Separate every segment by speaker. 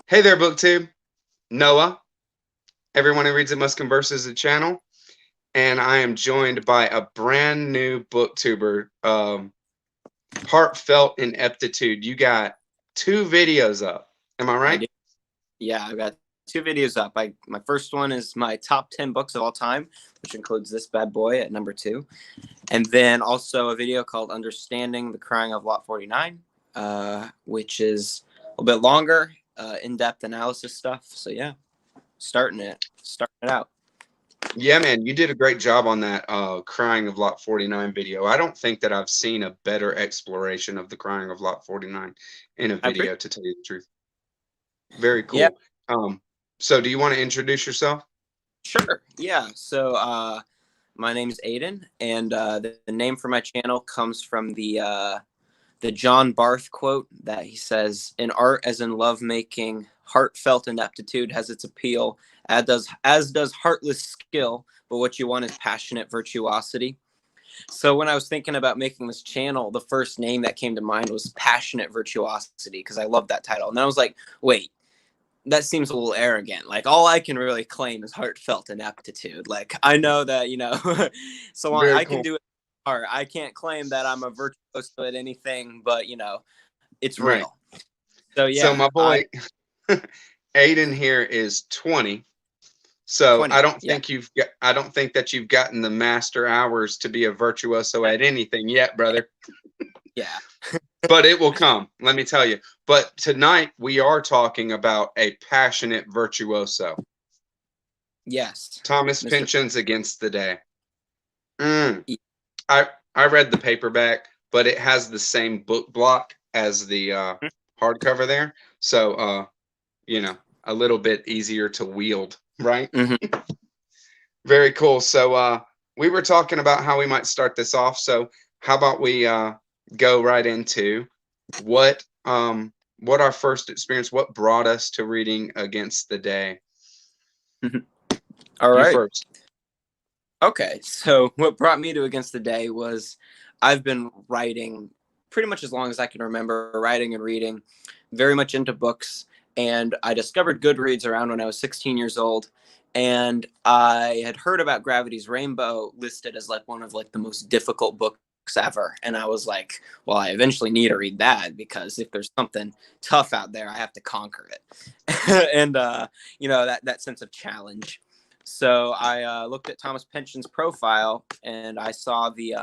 Speaker 1: Hey there, BookTube. Noah. Everyone who reads it must converse is a channel, and I am joined by a brand new BookTuber, Heartfelt Ineptitude. You got two videos up. Am I
Speaker 2: I
Speaker 1: right?
Speaker 2: do. Yeah, I've got two videos up. My first one is my top 10 books of all time, which includes this bad boy at number 2. And then also a video called Understanding the Crying of Lot 49, which is a little bit longer, in-depth analysis stuff. So yeah, starting it out.
Speaker 1: Yeah, man, you did a great job on that Crying of Lot 49 video. I don't think that I've seen a better exploration of the Crying of Lot 49 in a
Speaker 2: I appreciate.
Speaker 1: video, to tell you the truth. Very
Speaker 2: Yeah,
Speaker 1: cool. So do you want to introduce yourself?
Speaker 2: sure. Yeah. So my name is Aiden, and the name for my channel comes from the John Barth quote that he says, "In art, as in lovemaking, heartfelt ineptitude has its appeal, as does heartless skill. But what you want is passionate virtuosity." So when I was thinking about making this channel, the first name that came to mind was Passionate Virtuosity because I love that title. And then I was like, wait, that seems a little arrogant. Like all I can really claim is heartfelt ineptitude. Like I know that, so
Speaker 1: Very
Speaker 2: I can
Speaker 1: cool.
Speaker 2: do it. Art. I can't claim that I'm a virtuoso at anything, but it's
Speaker 1: Right.
Speaker 2: real. So
Speaker 1: So
Speaker 2: yeah,
Speaker 1: my boy Aiden here is 20. So
Speaker 2: 20. Yeah,
Speaker 1: I don't think that you've gotten the master hours to be a virtuoso at anything yet, brother.
Speaker 2: yeah,
Speaker 1: But it will come, let me tell you. But tonight we are talking about a passionate virtuoso.
Speaker 2: yes,
Speaker 1: Thomas
Speaker 2: Mr.
Speaker 1: Pynchon's Against the Day. I read the paperback, but it has the same book block as the hardcover there. So a little bit easier to wield, right?
Speaker 2: Mm-hmm.
Speaker 1: Very cool. So we were talking about how we might start this off. So how about we go right into what our first experience, what brought us to reading Against the Day?
Speaker 2: All
Speaker 1: You
Speaker 2: right.
Speaker 1: first.
Speaker 2: Okay, so what brought me to Against the Day was I've been writing pretty much as long as I can remember, writing and reading, very much into books. And I discovered Goodreads around when I was 16 years old. And I had heard about Gravity's Rainbow listed as like one of like the most difficult books ever. And I was like, well, I eventually need to read that because if there's something tough out there, I have to conquer it. And, that sense of challenge. So I looked at Thomas Pynchon's profile and I saw the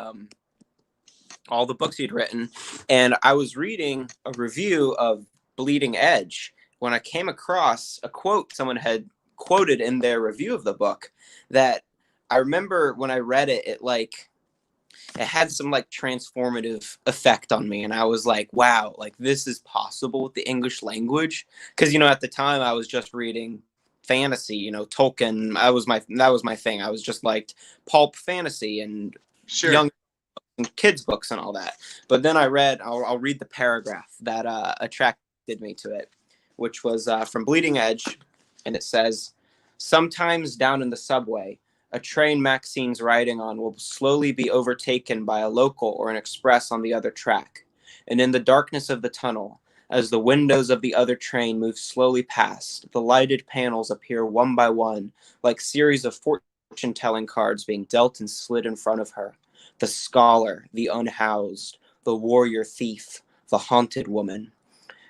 Speaker 2: all the books he'd written, and I was reading a review of Bleeding Edge when I came across a quote someone had quoted in their review of the book that I remember when I read it, it had some like transformative effect on me, and I was like, wow, like this is possible with the English language, because at the time I was just reading fantasy, Tolkien. That was my thing. I was just like pulp fantasy and
Speaker 1: Sure.
Speaker 2: young and kids books and all that. But then I'll read the paragraph that attracted me to it, which was from Bleeding Edge, and it says, "Sometimes down in the subway, a train Maxine's riding on will slowly be overtaken by a local or an express on the other track. And in the darkness of the tunnel, as the windows of the other train move slowly past, the lighted panels appear one by one, like series of fortune-telling cards being dealt and slid in front of her. The scholar, the unhoused, the warrior thief, the haunted woman.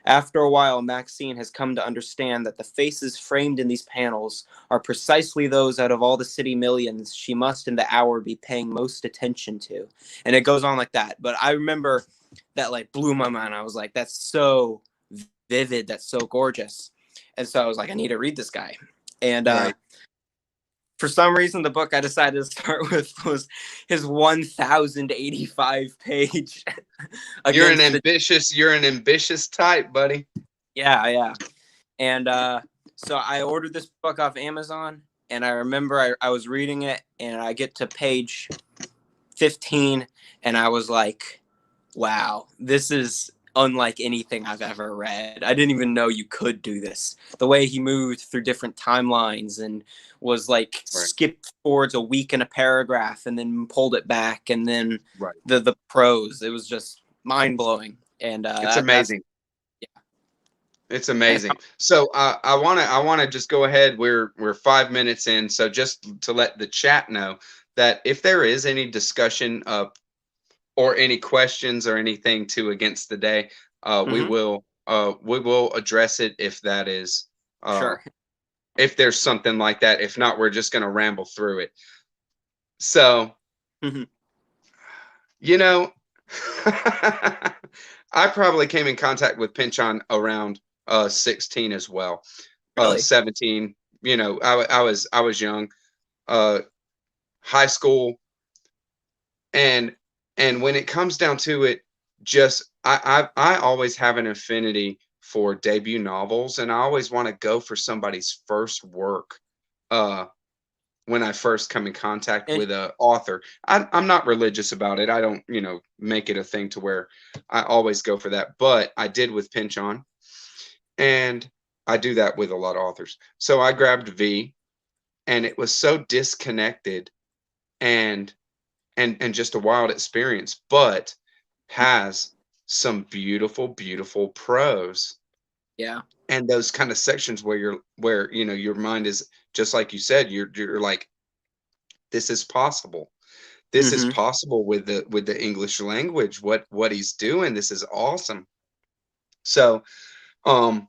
Speaker 2: After a while, Maxine has come to understand that the faces framed in these panels are precisely those out of all the city millions she must in the hour be paying most attention to." And it goes on like that. But I remember that like blew my mind. I was like, that's so vivid, that's so gorgeous. And so I was like, I need to read this guy. And
Speaker 1: Right.
Speaker 2: for some reason, the book I decided to start with was his 1,085 page against the.
Speaker 1: You're an ambitious type, buddy.
Speaker 2: Yeah. And so I ordered this book off Amazon, and I remember I was reading it, and I get to page 15, and I was like, wow, this is unlike anything I've ever read. I didn't even know you could do this. The way he moved through different timelines and was like
Speaker 1: Right.
Speaker 2: skipped forwards a week in a paragraph and then pulled it back, and then
Speaker 1: Right.
Speaker 2: the prose, it was just mind blowing. And
Speaker 1: It's
Speaker 2: that's
Speaker 1: amazing.
Speaker 2: yeah.
Speaker 1: It's amazing. So I wanna just go ahead. We're 5 minutes in, so just to let the chat know that if there is any discussion or any questions or anything to against the day,
Speaker 2: Hmm.
Speaker 1: we will address it if that is uh
Speaker 2: Sure.
Speaker 1: if there's something like that. If not, we're just gonna ramble through it. So,
Speaker 2: Hmm.
Speaker 1: you know, I probably came in contact with Pynchon around 16 as well.
Speaker 2: Really?
Speaker 1: 17, I was young, uh high school, and when it comes down to it, just I always have an affinity for debut novels, and I always want to go for somebody's first work uh when I first come in contact
Speaker 2: And
Speaker 1: with a author. I'm not religious about it. I don't, make it a thing to where I always go for that, but I did with Pynchon, and I do that with a lot of authors. So I grabbed V, and it was so disconnected and and just a wild experience, but has some beautiful, beautiful prose
Speaker 2: yeah.
Speaker 1: and those kind of sections where your mind is just like you said, you're like, this is possible. This is
Speaker 2: Hmm.
Speaker 1: possible with the English language. What he's doing, this is awesome. So, um,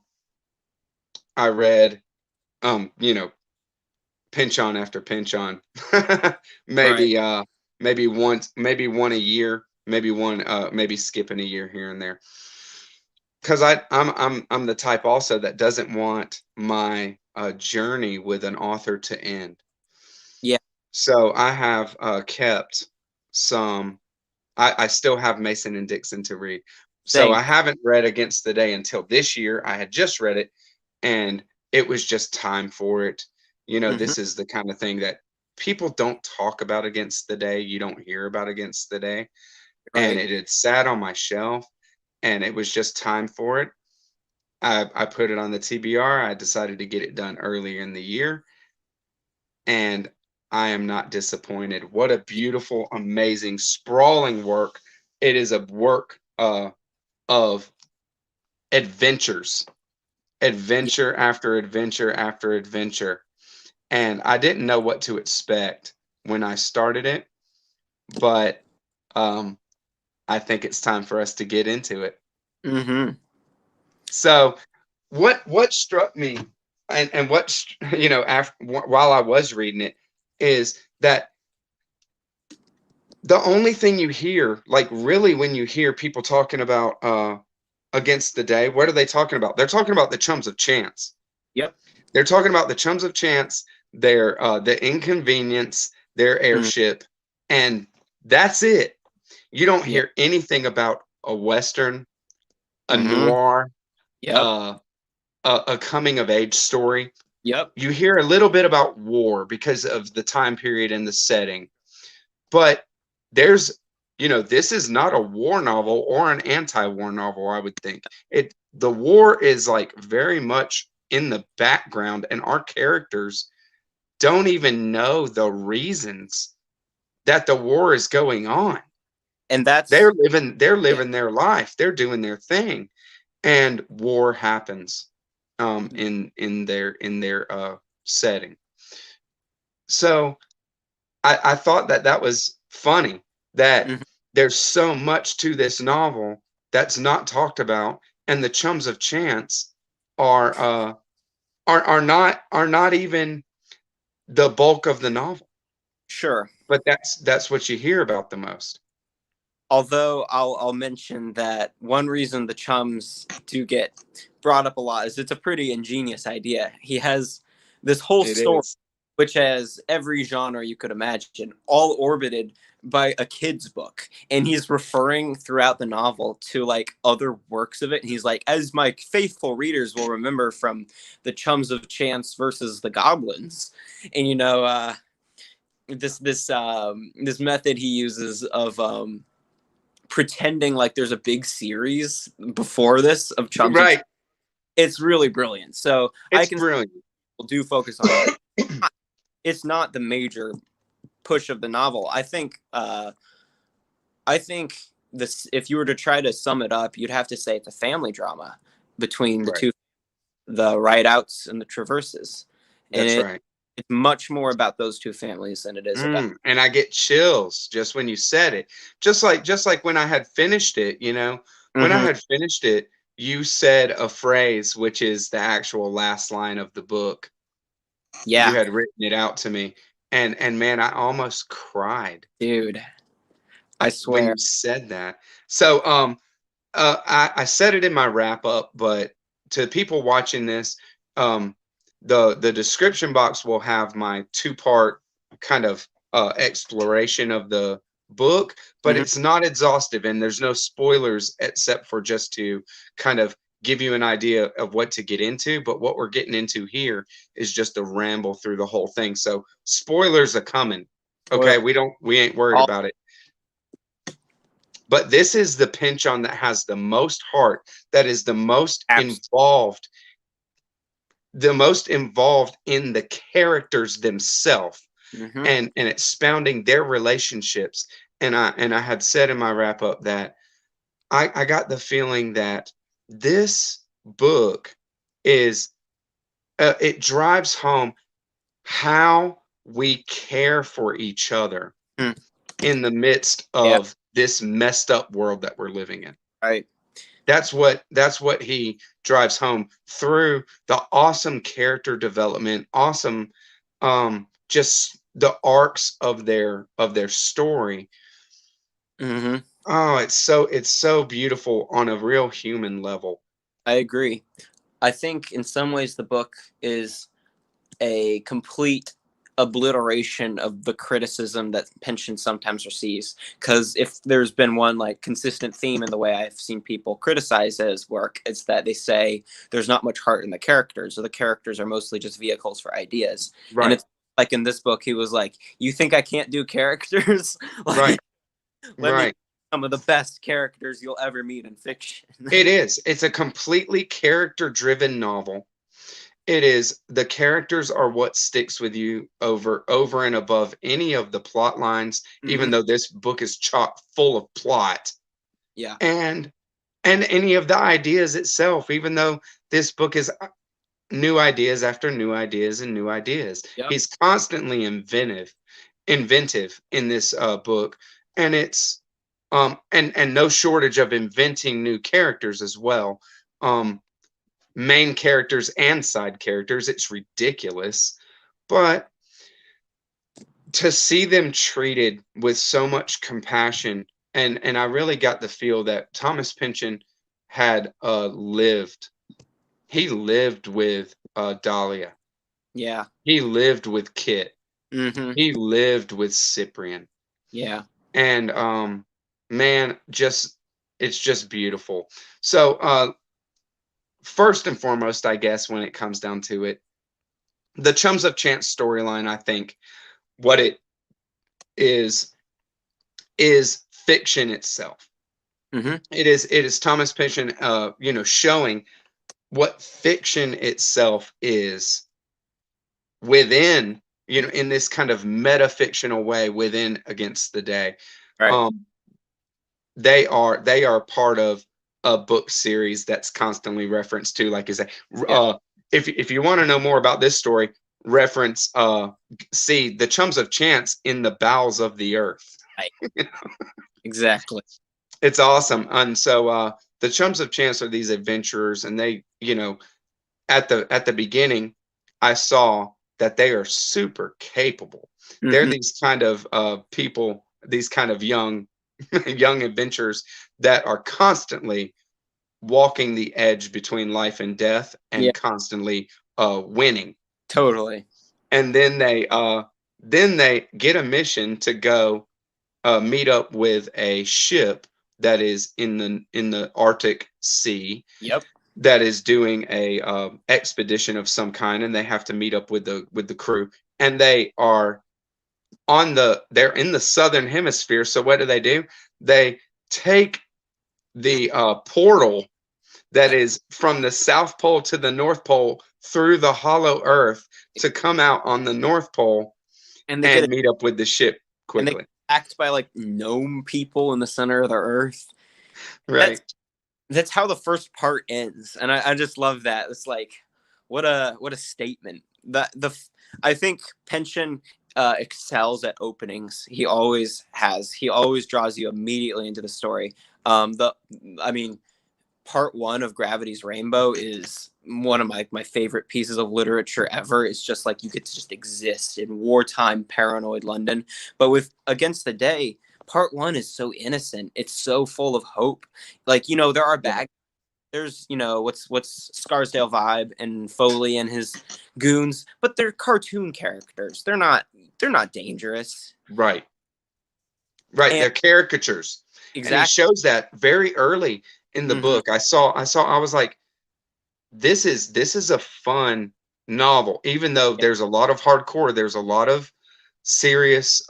Speaker 1: I read, you know, Pynchon after Pynchon,
Speaker 2: Right.
Speaker 1: maybe maybe once, maybe one a year, maybe one maybe skipping a year here and there. Because I'm the type also that doesn't want my journey with an author to end.
Speaker 2: Yeah.
Speaker 1: So I have kept some. I still have Mason and Dixon to read. So
Speaker 2: Same.
Speaker 1: I haven't read Against the Day until this year. I had just read it, and it was just time for it.
Speaker 2: Hmm.
Speaker 1: This is the kind of thing that people don't talk about Against the Day. You don't hear about Against the Day. And
Speaker 2: Right.
Speaker 1: it had sat on my shelf, and it was just time for it. I put it on the TBR. I decided to get it done earlier in the year, and I am not disappointed. What a beautiful, amazing, sprawling work. It is a work of adventures,
Speaker 2: Yeah.
Speaker 1: adventure after adventure after adventure. And I didn't know what to expect when I started it, but um, I think it's time for us to get into it.
Speaker 2: Hmm.
Speaker 1: So, what struck me, and after while I was reading it, is that the only thing you hear, like really, when you hear people talking about Against the Day, what are they talking about? They're talking about the Chums of Chance.
Speaker 2: Yep.
Speaker 1: They're talking about the Chums of Chance, their the Inconvenience, their
Speaker 2: Mm.
Speaker 1: airship, and that's it. You don't
Speaker 2: Yeah.
Speaker 1: hear anything about a Western, a
Speaker 2: Hmm.
Speaker 1: noir,
Speaker 2: Yep.
Speaker 1: uh, a coming of age story.
Speaker 2: Yep.
Speaker 1: You hear a little bit about war because of the time period and the setting, but there's this is not a war novel or an anti-war novel. I would think the war is like very much in the background, and our characters don't even know the reasons that the war is going on.
Speaker 2: And
Speaker 1: They're
Speaker 2: that's
Speaker 1: living they're
Speaker 2: yeah.
Speaker 1: living their life, they're doing their thing, and war happens in their setting. So I thought that that was funny that
Speaker 2: Mhm.
Speaker 1: there's so much to this novel that's not talked about, and the Chums of Chance are are not even the bulk of the novel,
Speaker 2: Sure.
Speaker 1: but that's what you hear about the most.
Speaker 2: Although I'll mention that one reason the Chums do get brought up a lot is it's a pretty ingenious idea. He has this whole
Speaker 1: It
Speaker 2: story,
Speaker 1: is.
Speaker 2: which has every genre you could imagine, all orbited by a kid's book. And he's referring throughout the novel to like other works of it. And he's like, as my faithful readers will remember from the Chums of Chance versus the Goblins. And this method he uses of pretending like there's a big series before this of Chums of Chance.
Speaker 1: Right.
Speaker 2: It's really brilliant. So I
Speaker 1: It's
Speaker 2: can
Speaker 1: brilliant.
Speaker 2: do focus on it. It's not the major push of the novel. I think this, if you were to try to sum it up, you'd have to say it's a family drama between the
Speaker 1: Right.
Speaker 2: two. the Rideouts and the Traverses, and
Speaker 1: That's right.
Speaker 2: it's much more about those two families than it is about.
Speaker 1: And I get chills just when you said it. Just like when I had finished it, when I
Speaker 2: Mhm.
Speaker 1: had finished it, you said a phrase which is the actual last line of the book. You
Speaker 2: Yeah,
Speaker 1: had written it out to me, and man, I almost cried
Speaker 2: dude, I
Speaker 1: when
Speaker 2: swear.
Speaker 1: you said that. So I said it in my wrap up, but to people watching this, um, the description box will have my two-part kind of exploration of the book, but
Speaker 2: Mhm.
Speaker 1: it's not exhaustive, and there's no spoilers except for just to kind of give you an idea of what to get into. But what we're getting into here is just a ramble through the whole thing. So spoilers are coming.
Speaker 2: Spoiler.
Speaker 1: Okay, we ain't worried
Speaker 2: All
Speaker 1: about it. But this is the Pynchon that has the most heart, that is
Speaker 2: apps.
Speaker 1: the most involved in the characters themselves
Speaker 2: Mhm.
Speaker 1: and expounding their relationships. And I had said in my wrap up that I got the feeling that this book is it drives home how we care for each other
Speaker 2: Mm.
Speaker 1: in the midst
Speaker 2: Yeah.
Speaker 1: of this messed up world that we're living in.
Speaker 2: Right.
Speaker 1: That's what he drives home through the awesome character development, awesome just the arcs of their story.
Speaker 2: Mhm.
Speaker 1: Oh, it's so beautiful on a real human level.
Speaker 2: I agree. I think in some ways the book is a complete obliteration of the criticism that Pynchon sometimes receives. Because if there's been one like consistent theme in the way I've seen people criticize his work, it's that they say there's not much heart in the characters, or the characters are mostly just vehicles for ideas. And
Speaker 1: Right,
Speaker 2: it's like in this book, he was like, "You think I can't do characters? Like,
Speaker 1: right,
Speaker 2: let me
Speaker 1: right.
Speaker 2: some of the best characters you'll ever meet in fiction."
Speaker 1: It is. It's a completely character driven novel. It is. The characters are what sticks with you over and above any of the plot lines,
Speaker 2: Hmm.
Speaker 1: even though this book is chock full of plot.
Speaker 2: Yeah.
Speaker 1: And any of the ideas itself, even though this book is new ideas after new ideas and new ideas.
Speaker 2: Yep.
Speaker 1: He's constantly inventive in this book, and it's and no shortage of inventing new characters as well. Um, Main characters and side characters. It's ridiculous, but to see them treated with so much compassion, and I really got the feel that Thomas Pynchon had lived. He lived with Dahlia.
Speaker 2: Yeah.
Speaker 1: He lived with Kit.
Speaker 2: Hmm.
Speaker 1: He lived with Cyprian.
Speaker 2: Yeah.
Speaker 1: And man, just it's just beautiful. So first and foremost, I guess when it comes down to it, the Chums of Chance storyline, I think what it is is fiction itself.
Speaker 2: Hmm.
Speaker 1: It is Thomas Pynchon showing what fiction itself is within, in this kind of meta-fictional way within Against the Day.
Speaker 2: Right.
Speaker 1: Um, they are part of a book series that's constantly referenced to, like I say,
Speaker 2: Yeah.
Speaker 1: if you want to know more about this story, reference see the Chums of Chance in the bowels of the earth.
Speaker 2: Right. Exactly.
Speaker 1: It's awesome. And so the Chums of Chance are these adventurers, and they, at the beginning, I saw that they are super capable. They're
Speaker 2: Hmm.
Speaker 1: these kind of people, these kind of young young adventurers that are constantly walking the edge between life and death
Speaker 2: Yeah.
Speaker 1: and constantly winning.
Speaker 2: Totally.
Speaker 1: And then they get a mission to go meet up with a ship that is in the Arctic Sea
Speaker 2: Yep.
Speaker 1: that is doing a expedition of some kind, and they have to meet up with the crew. And they're in the southern hemisphere. So what do? They take the portal that is from the South Pole to the North Pole through the hollow Earth to come out on the North Pole
Speaker 2: And they
Speaker 1: and
Speaker 2: get
Speaker 1: meet up with the ship
Speaker 2: and they get
Speaker 1: quickly.
Speaker 2: attacked by like gnome people in the center of the earth.
Speaker 1: Right.
Speaker 2: That's that's how the first part ends, and I just love that. It's like, what a statement. I think Pynchon excels at openings. He always has. He always draws you immediately into the story. I mean, part one of Gravity's Rainbow is one of my favorite pieces of literature ever. It's just like you get to just exist in wartime paranoid London. But with Against the Day, part one is so innocent. It's so full of hope. Like, there are bad. There's, what's Scarsdale Vibe and Foley and his goons, but they're cartoon characters. They're not dangerous.
Speaker 1: Right.
Speaker 2: And
Speaker 1: They're caricatures.
Speaker 2: exactly.
Speaker 1: And he shows that very early in the book. I was like, this is a fun novel, even though there's a lot of hardcore, there's a lot of serious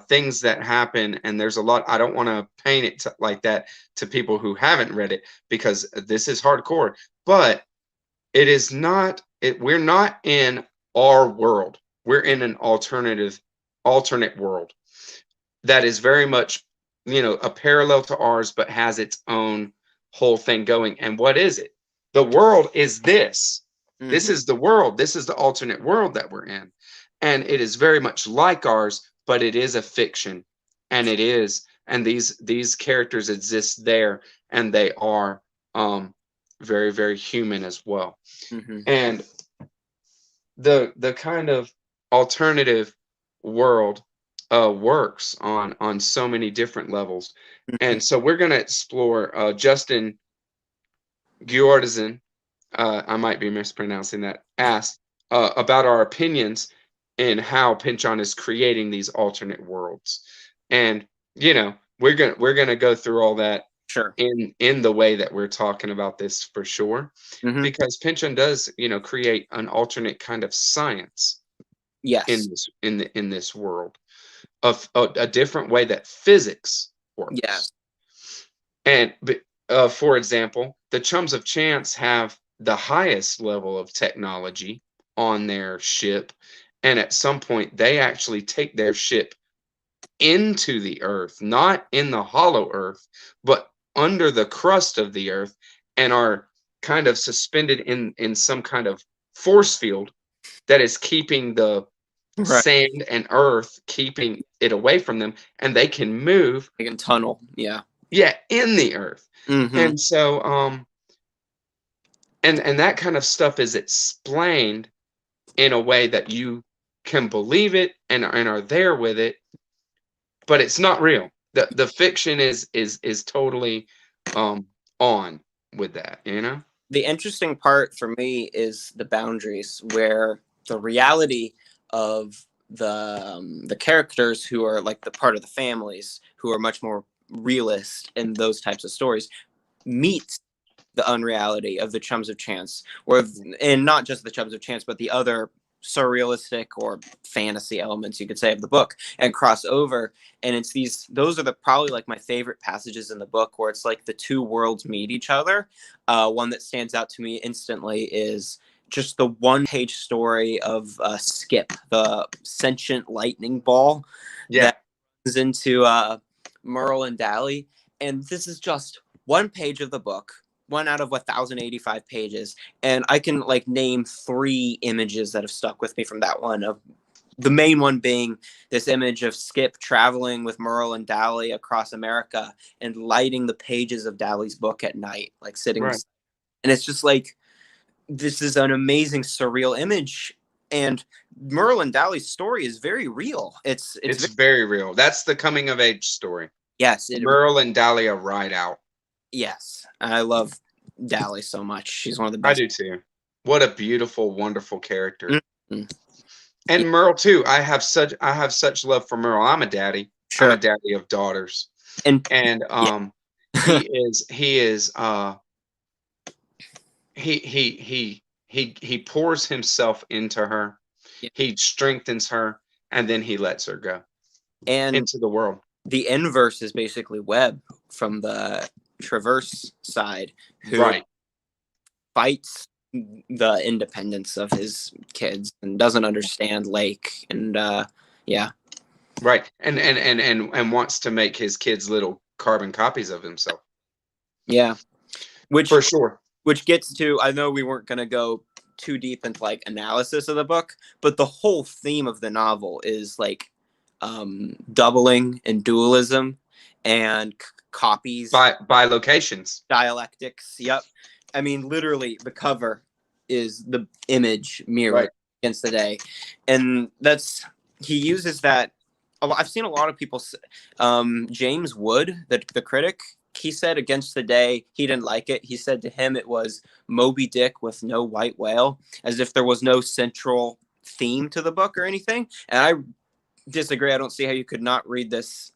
Speaker 1: things that happen, and there's a lot. I don't want to paint it like that to people who haven't read it, because this is hardcore, but it is not we're not in our world. We're in an alternate world that is very much, a parallel to ours, but has its own whole thing going. And what is it? The world is this. This is the world. This is the alternate world that we're in. And it is very much like ours, but it is a fiction. And these characters exist there, and they are very, very human as well. And the kind of alternative world works on so many different levels. And so we're going to explore Justin Guardizan, I might be mispronouncing that, asked about our opinions in how Pynchon is creating these alternate worlds. And we're gonna go through all that in the way that we're talking about this, for sure, because Pynchon does create an alternate kind of science in this world, of a different way that physics works. And for example, the Chums of Chance have the highest level of technology on their ship, and at some point they actually take their ship into the earth, not in the hollow earth, but under the crust of the earth, and are kind of suspended in some kind of force field that is keeping the sand and earth, keeping it away from them, and they can move.
Speaker 2: They can tunnel, in
Speaker 1: the earth. And so and that kind of stuff is explained in a way that you can believe it and are there with it, but it's not real. The fiction is totally on with that.
Speaker 2: The interesting part for me is the boundaries, where the reality of the characters who are like the part of the families who are much more realist in those types of stories meets the unreality of the Chums of Chance, and not just the Chums of Chance, but the other surrealistic or fantasy elements, you could say, of the book, and cross over. And it's those are probably like my favorite passages in the book, where it's like the two worlds meet each other. One that stands out to me instantly is just the one-page story of Skip, the sentient lightning ball that goes into Merle and Dahlia. And this is just one page of the book, one out of 1,085 pages, and I can name 3 images that have stuck with me from that one. Of the main one being this image of Skip traveling with Merle and Dahlia across America and lighting the pages of Dahlia's book at night, sitting, and it's just this is an amazing surreal image. And Merle and Dahlia's story is very real. It's
Speaker 1: very real. That's the coming of age story.
Speaker 2: Yes,
Speaker 1: Merle and Dahlia Rideout.
Speaker 2: Yes, I love Dahlia so much. She's one of the best.
Speaker 1: I do too. What a beautiful, wonderful character. And Merle too. I have such love for Merle. I'm a daddy. I'm a daddy of daughters. And he pours himself into her. He strengthens her, and then he lets her go into the world.
Speaker 2: The inverse is basically Webb from the Traverse side, who fights the independence of his kids and doesn't understand Lake, and and
Speaker 1: wants to make his kids little carbon copies of himself.
Speaker 2: Which
Speaker 1: for sure.
Speaker 2: Which gets to, I know we weren't going to go too deep into like analysis of the book, but the whole theme of the novel is like doubling and dualism and copies,
Speaker 1: by locations.
Speaker 2: dialectics. Yep. I mean, literally, the cover is the image mirror
Speaker 1: Right.
Speaker 2: against the day, and that's he uses that. I've seen a lot of people. James Wood, the critic, he said Against the Day he didn't like it. He said to him it was Moby Dick with no white whale, as if there was no central theme to the book or anything. And I disagree. I don't see how you could read this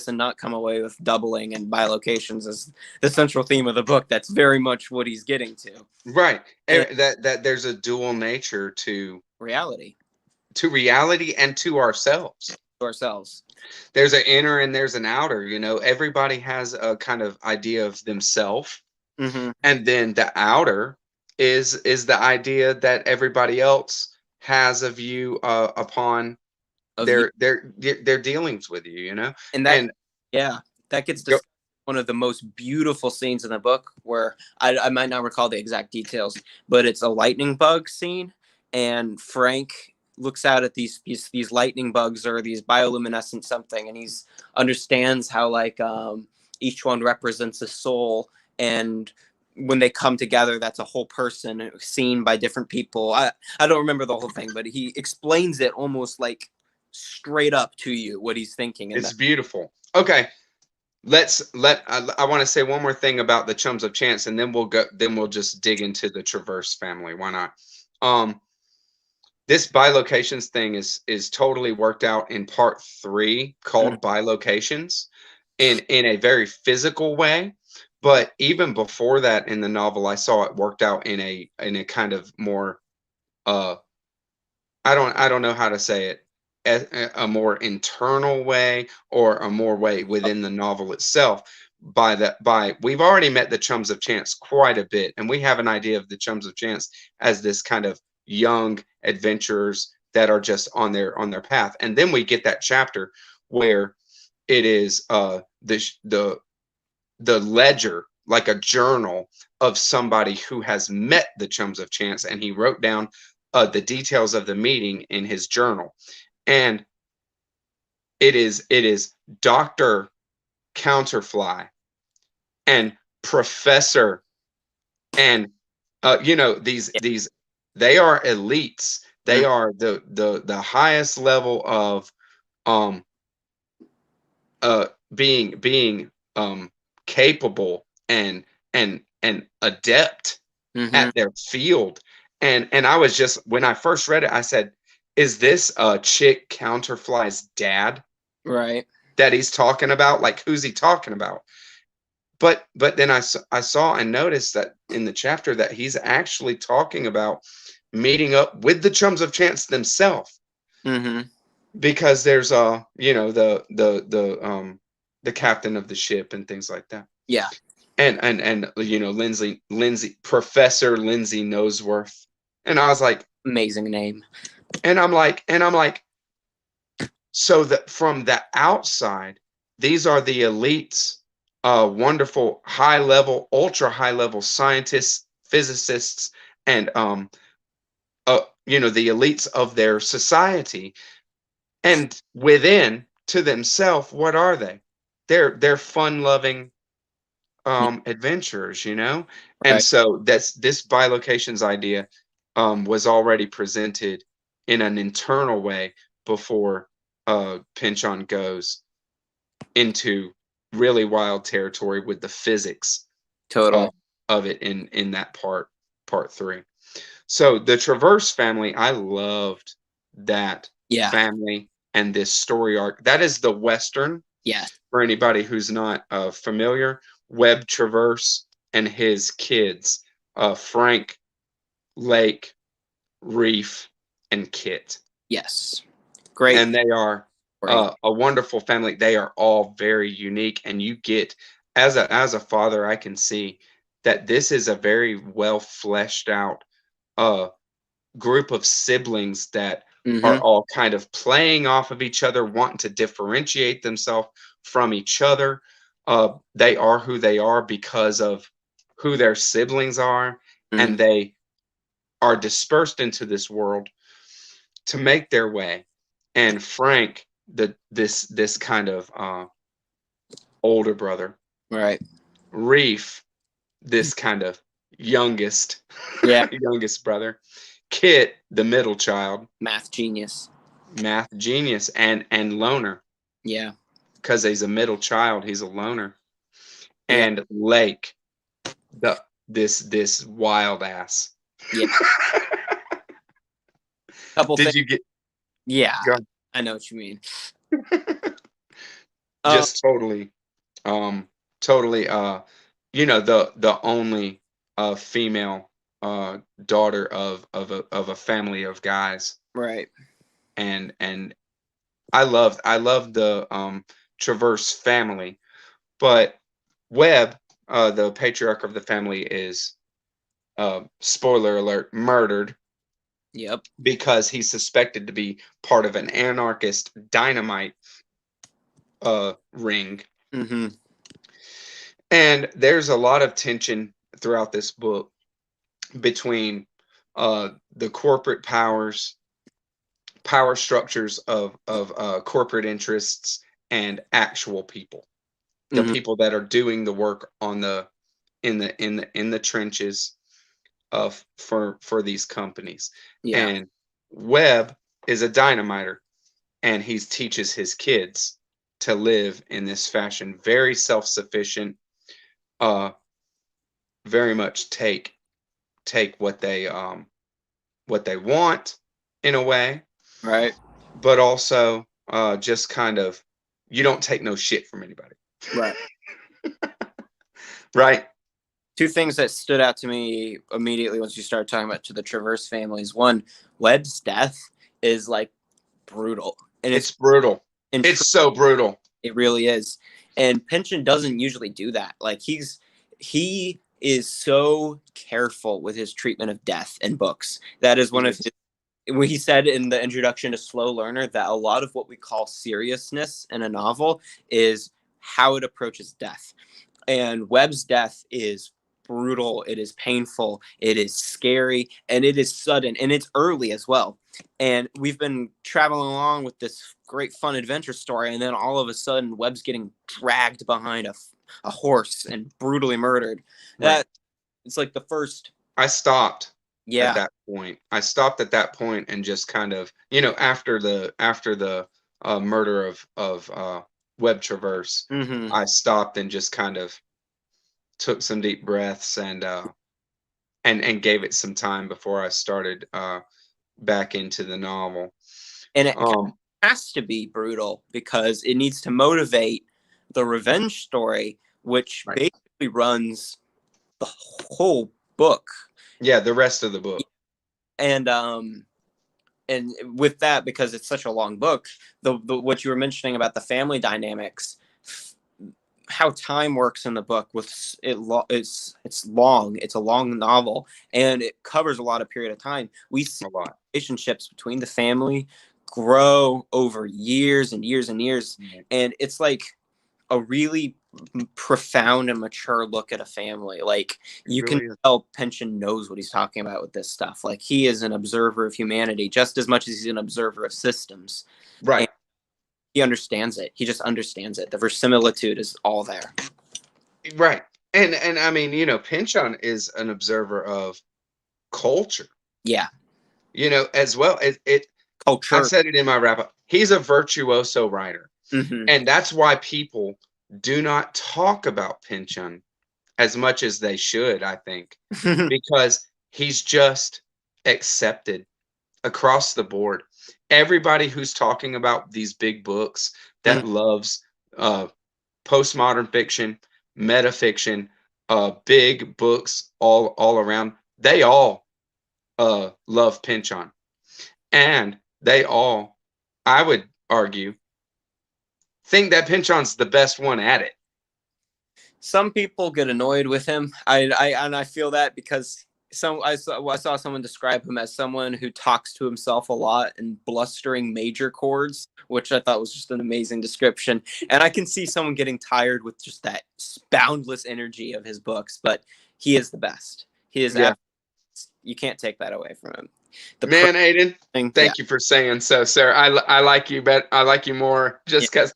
Speaker 2: and not come away with doubling and bilocations as the central theme of the book. That's very much what he's getting to.
Speaker 1: Right. And that there's a dual nature to
Speaker 2: reality
Speaker 1: and to ourselves. There's an inner and there's an outer, you know. Everybody has a kind of idea of themselves.
Speaker 2: Mm-hmm.
Speaker 1: And then the outer is the idea that everybody else has a view upon their dealings with you, you know.
Speaker 2: And that gets to one of the most beautiful scenes in the book, where I might not recall the exact details, but it's a lightning bug scene, and Frank looks out at these lightning bugs or these bioluminescent something, and he's understands how like each one represents a soul, and when they come together, that's a whole person seen by different people. I don't remember the whole thing, but he explains it almost like straight up to you what he's thinking.
Speaker 1: It's beautiful. Okay, I want to say one more thing about the Chums of Chance, and then we'll just dig into the Traverse family. Why not? This bilocations thing is totally worked out in part 3, called Bilocations, in a very physical way. But even before that in the novel, I saw it worked out in a kind of more I don't know how to say it, a more internal way, or a more way within the novel itself. We've already met the Chums of Chance quite a bit, and we have an idea of the Chums of Chance as this kind of young adventurers that are just on their path. And then we get that chapter where it is the ledger, like a journal of somebody who has met the Chums of Chance, and he wrote down the details of the meeting in his journal. And it is Dr. Counterfly and Professor, and you know, these they are elites. They are the highest level of being capable and adept at their field. And I was just, when I first read it, I said, is this Chick Counterfly's dad?
Speaker 2: Right.
Speaker 1: That he's talking about? Like, who's he talking about? But then I saw and noticed that in the chapter that he's actually talking about meeting up with the Chums of Chance themselves. Because there's you know, the captain of the ship and things like that.
Speaker 2: Yeah.
Speaker 1: And you know, Professor Lindsay Noseworth. And I was like,
Speaker 2: amazing name.
Speaker 1: And I'm like, so that from the outside, these are the elites, wonderful high level, ultra high level scientists, physicists, and you know, the elites of their society. And within, to themselves, what are they? They're fun loving adventurers, you know. Right. And so this bilocations idea was already presented in an internal way before Pynchon goes into really wild territory with the physics of it in that part 3. So the Traverse family, I loved that family and this story arc. That is the Western.
Speaker 2: Yeah.
Speaker 1: For anybody who's not familiar, Webb Traverse and his kids, Frank, Lake, Reef, and Kit.
Speaker 2: Yes. Great.
Speaker 1: And they are a wonderful family. They are all very unique, and you get, as a father, I can see that this is a very well fleshed out group of siblings that are all kind of playing off of each other, wanting to differentiate themselves from each other. They are who they are because of who their siblings are, and they are dispersed into this world to make their way, and Frank, this kind of older brother,
Speaker 2: Right.
Speaker 1: Reef, this kind of youngest
Speaker 2: Yeah.
Speaker 1: youngest brother, Kit, the middle child,
Speaker 2: Math genius.
Speaker 1: math genius, and loner,
Speaker 2: Yeah.
Speaker 1: because he's a middle child, he's a loner,
Speaker 2: Yeah.
Speaker 1: and Lake, this wild ass.
Speaker 2: Yeah. Couple
Speaker 1: Did
Speaker 2: things.
Speaker 1: you get
Speaker 2: Yeah.
Speaker 1: go
Speaker 2: I know what you mean.
Speaker 1: just totally totally the only female daughter of a family of guys,
Speaker 2: Right.
Speaker 1: and I love the Traverse family, but Webb, the patriarch of the family, is spoiler alert, murdered
Speaker 2: Yep.
Speaker 1: because he's suspected to be part of an anarchist dynamite ring.
Speaker 2: Mm-hmm.
Speaker 1: And there's a lot of tension throughout this book between the corporate power structures of corporate interests, and actual people, the
Speaker 2: Mm-hmm.
Speaker 1: people that are doing the work on the in the trenches of for these companies.
Speaker 2: Yeah.
Speaker 1: And Webb is a dynamiter, and he teaches his kids to live in this fashion, very self-sufficient, uh very much take what they want in a way,
Speaker 2: Right.
Speaker 1: but also just kind of, you don't take no shit from anybody.
Speaker 2: Right.
Speaker 1: Right.
Speaker 2: Two things that stood out to me immediately once you started talking about to the Traverse families. One, Webb's death is like brutal, and
Speaker 1: It's brutal.
Speaker 2: and
Speaker 1: It's so brutal.
Speaker 2: it really is. And Pynchon doesn't usually do that. Like he is so careful with his treatment of death in books. That is one of his, when he said in the introduction to Slow Learner that a lot of what we call seriousness in a novel is how it approaches death. And Webb's death is brutal, it is painful, it is scary, and it is sudden, and it's early as well. And we've been traveling along with this great fun adventure story, and then all of a sudden Webb's getting dragged behind a horse and brutally murdered.
Speaker 1: Right.
Speaker 2: That it's like the first.
Speaker 1: I stopped
Speaker 2: Yeah.
Speaker 1: at that point. I stopped at that point and just kind of, after the murder of Webb Traverse,
Speaker 2: Mm-hmm.
Speaker 1: I stopped and just kind of took some deep breaths, and gave it some time before I started back into the novel.
Speaker 2: And it has to be brutal because it needs to motivate the revenge story, which
Speaker 1: Right.
Speaker 2: basically runs the whole book.
Speaker 1: Yeah, the rest of the book.
Speaker 2: And with that, because it's such a long book, the what you were mentioning about the family dynamics, how time works in the book with it, it's long. It's a long novel, and it covers a lot of period of time. We see relationships between the family grow over years and years and years, and it's like a really profound and mature look at a family. Like, you really can tell Pynchon knows what he's talking about with this stuff. Like, he is an observer of humanity just as much as he's an observer of systems.
Speaker 1: Right.
Speaker 2: And he understands it. He just understands it. The verisimilitude is all there.
Speaker 1: Right. And I mean, Pynchon is an observer of culture.
Speaker 2: Yeah.
Speaker 1: As well. Culture. I said it in my wrap up. He's a virtuoso writer.
Speaker 2: Mm-hmm.
Speaker 1: And that's why people do not talk about Pynchon as much as they should, I think, because he's just accepted across the board. Everybody who's talking about these big books that loves postmodern fiction, metafiction, big books all around, they all love Pynchon. And they all, I would argue, think that Pynchon's the best one at it.
Speaker 2: Some people get annoyed with him. I feel that because I saw someone describe him as someone who talks to himself a lot in blustering major chords, which I thought was just an amazing description. And I can see someone getting tired with just that boundless energy of his books, but he is the best. He is You can't take that away from him.
Speaker 1: Man, Aiden,
Speaker 2: thing,
Speaker 1: thank you for saying so, sir. I like you, but I like you more just because.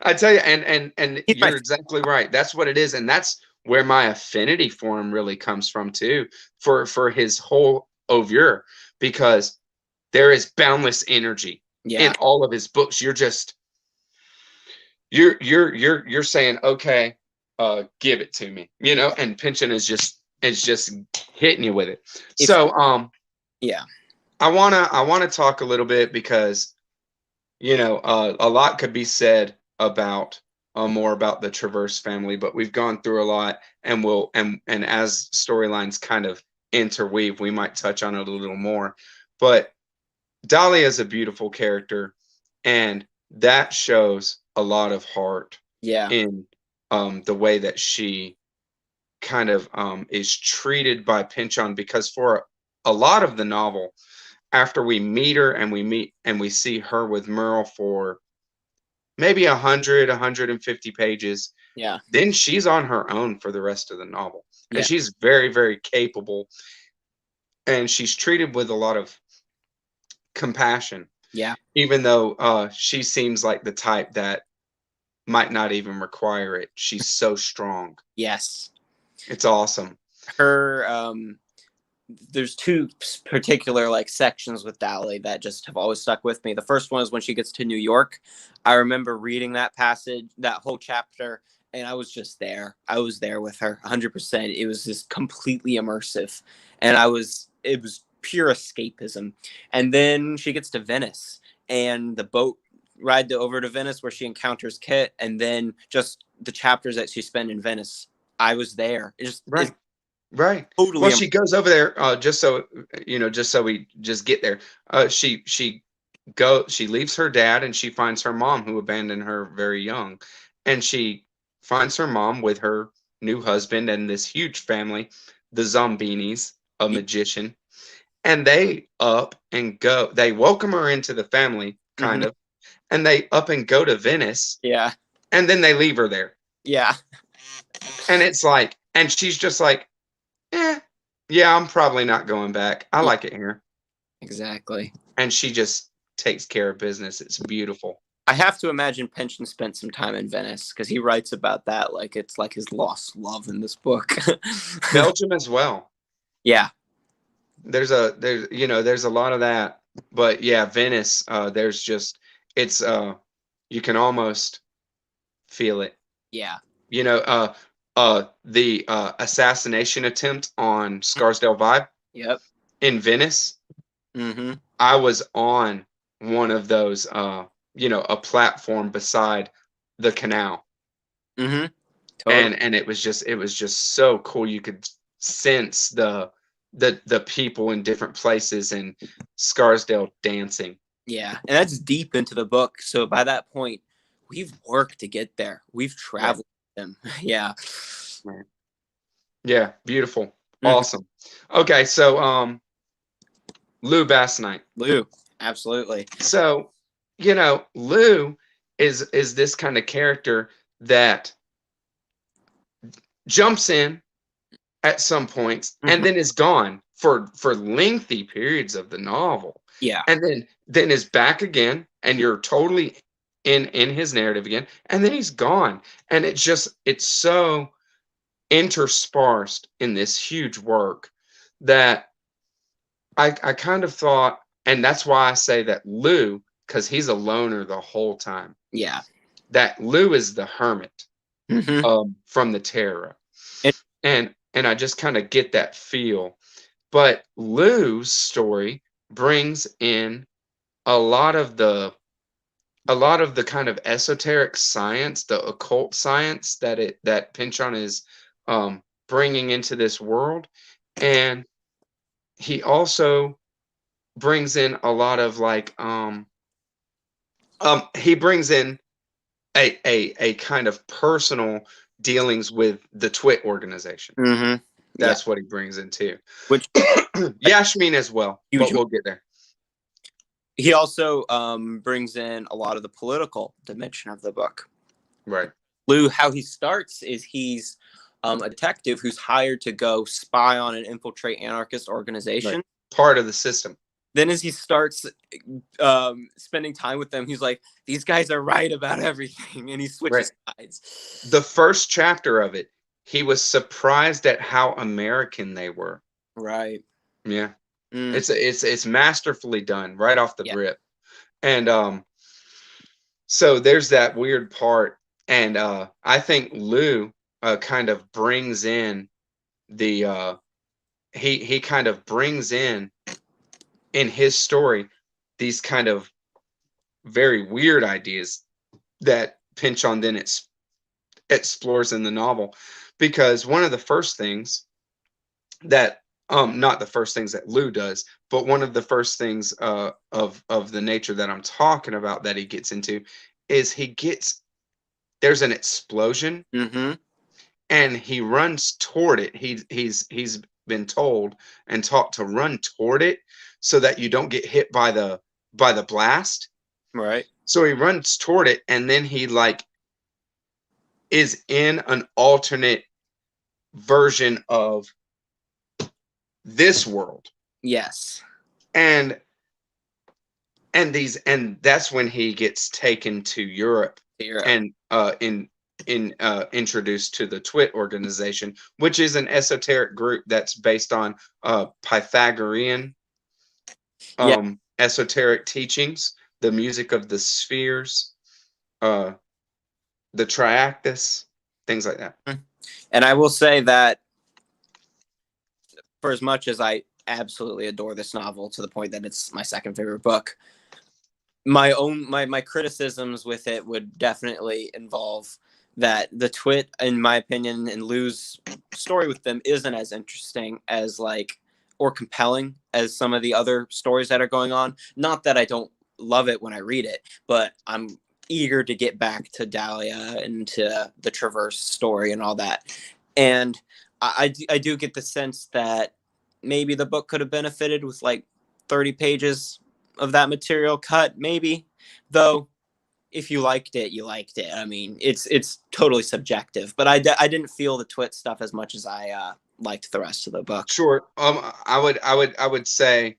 Speaker 1: I tell you, and
Speaker 2: He's
Speaker 1: you're exactly right. That's what it is, and that's where my affinity for him really comes from too, for his whole oeuvre, because there is boundless energy in all of his books. You're saying, okay, give it to me, and Pynchon is just hitting you with it. I wanna talk a little bit because a lot could be said about more about the Traverse family, but we've gone through a lot, and and as storylines kind of interweave, we might touch on it a little more. But Dahlia is a beautiful character, and that shows a lot of heart in the way that she kind of is treated by Pynchon, because for a lot of the novel, after we meet her and we see her with Merle for maybe 150 pages, then she's on her own for the rest of the novel. And she's very, very capable, and she's treated with a lot of compassion. Even though she seems like the type that might not even require it. She's so strong.
Speaker 2: Yes.
Speaker 1: It's awesome.
Speaker 2: Her there's two particular like sections with Dahlia that just have always stuck with me. The first one is when she gets to New York. I remember reading that passage, that whole chapter, and I was just there. I was there with her 100%. It was just completely immersive, and it was pure escapism. And then she gets to Venice, and the boat ride over to Venice where she encounters Kit, and then just the chapters that she spent in Venice. I was there.
Speaker 1: Right.
Speaker 2: Totally.
Speaker 1: Well, she goes over there just so we just get there. She leaves her dad, and she finds her mom, who abandoned her very young, and she finds her mom with her new husband and this huge family, the Zombinis, a magician, and they up and go. They welcome her into the family, kind of, and they up and go to Venice. And then they leave her there. And it's like, and she's just like, yeah, I'm probably not going back. I like it here.
Speaker 2: Exactly.
Speaker 1: And she just takes care of business. It's beautiful.
Speaker 2: I have to imagine Pynchon spent some time in Venice, because he writes about that like it's like his lost love in this book.
Speaker 1: Belgium as well. There's a lot of that. But yeah, Venice, you can almost feel it. The assassination attempt on Scarsdale Vibe. In Venice. I was on one of those, a platform beside the canal. Totally. And it was just so cool. You could sense the people in different places and Scarsdale dancing.
Speaker 2: And that's deep into the book. So by that point, we've worked to get there. We've traveled with them.
Speaker 1: Beautiful. Awesome. Okay, so Lou Bastnight.
Speaker 2: Lou, absolutely.
Speaker 1: So, Lou is this kind of character that jumps in at some points and then is gone for lengthy periods of the novel. And then is back again, and you're totally in his narrative again, and then he's gone. And it's so interspersed in this huge work that I kind of thought, and that's why I say that Lou, because he's a loner the whole time. That Lou is the hermit from the Terror. And I just kind of get that feel. But Lou's story brings in a lot of the kind of esoteric science, the occult science that Pynchon is bringing into this world. And he also brings in a lot of he brings in a kind of personal dealings with the Twit organization. That's what he brings in too.
Speaker 2: Which
Speaker 1: Yashmin as well, but we'll get there.
Speaker 2: He also brings in a lot of the political dimension of the book.
Speaker 1: Right.
Speaker 2: Lou, how he starts is he's a detective who's hired to go spy on and infiltrate anarchist organization.
Speaker 1: Right. Part of the system.
Speaker 2: Then as he starts spending time with them, he's like, these guys are right about everything. And he switches sides.
Speaker 1: The first chapter of it, he was surprised at how American they were.
Speaker 2: Right.
Speaker 1: Yeah. It's masterfully done right off the rip. And so there's that weird part. And I think Lou kind of brings in the he kind of brings in his story these kind of very weird ideas that Pynchon then explores in the novel, because one of the first things that not the first things that Lou does, but one of the first things of the nature that I'm talking about that he gets into is there's an explosion, and he runs toward it. He's been told and taught to run toward it so that you don't get hit by the blast.
Speaker 2: Right.
Speaker 1: So he runs toward it, and then he like is in an alternate version of this world.
Speaker 2: Yes.
Speaker 1: And that's when he gets taken to Europe. And introduced to the Twit organization, which is an esoteric group that's based on Pythagorean esoteric teachings, the music of the spheres, the triactus, things like that.
Speaker 2: And I will say that for as much as I absolutely adore this novel to the point that it's my second favorite book, my criticisms with it would definitely involve that the Twit, in my opinion, and Lou's story with them isn't as interesting as or compelling as some of the other stories that are going on. Not that I don't love it when I read it, but I'm eager to get back to Dahlia and to the Traverse story and all that. And I do get the sense that maybe the book could have benefited with 30 pages of that material cut, maybe. Though, if you liked it, you liked it. I mean, it's totally subjective. But I didn't feel the Twit stuff as much as I liked the rest of the book.
Speaker 1: Sure. I would say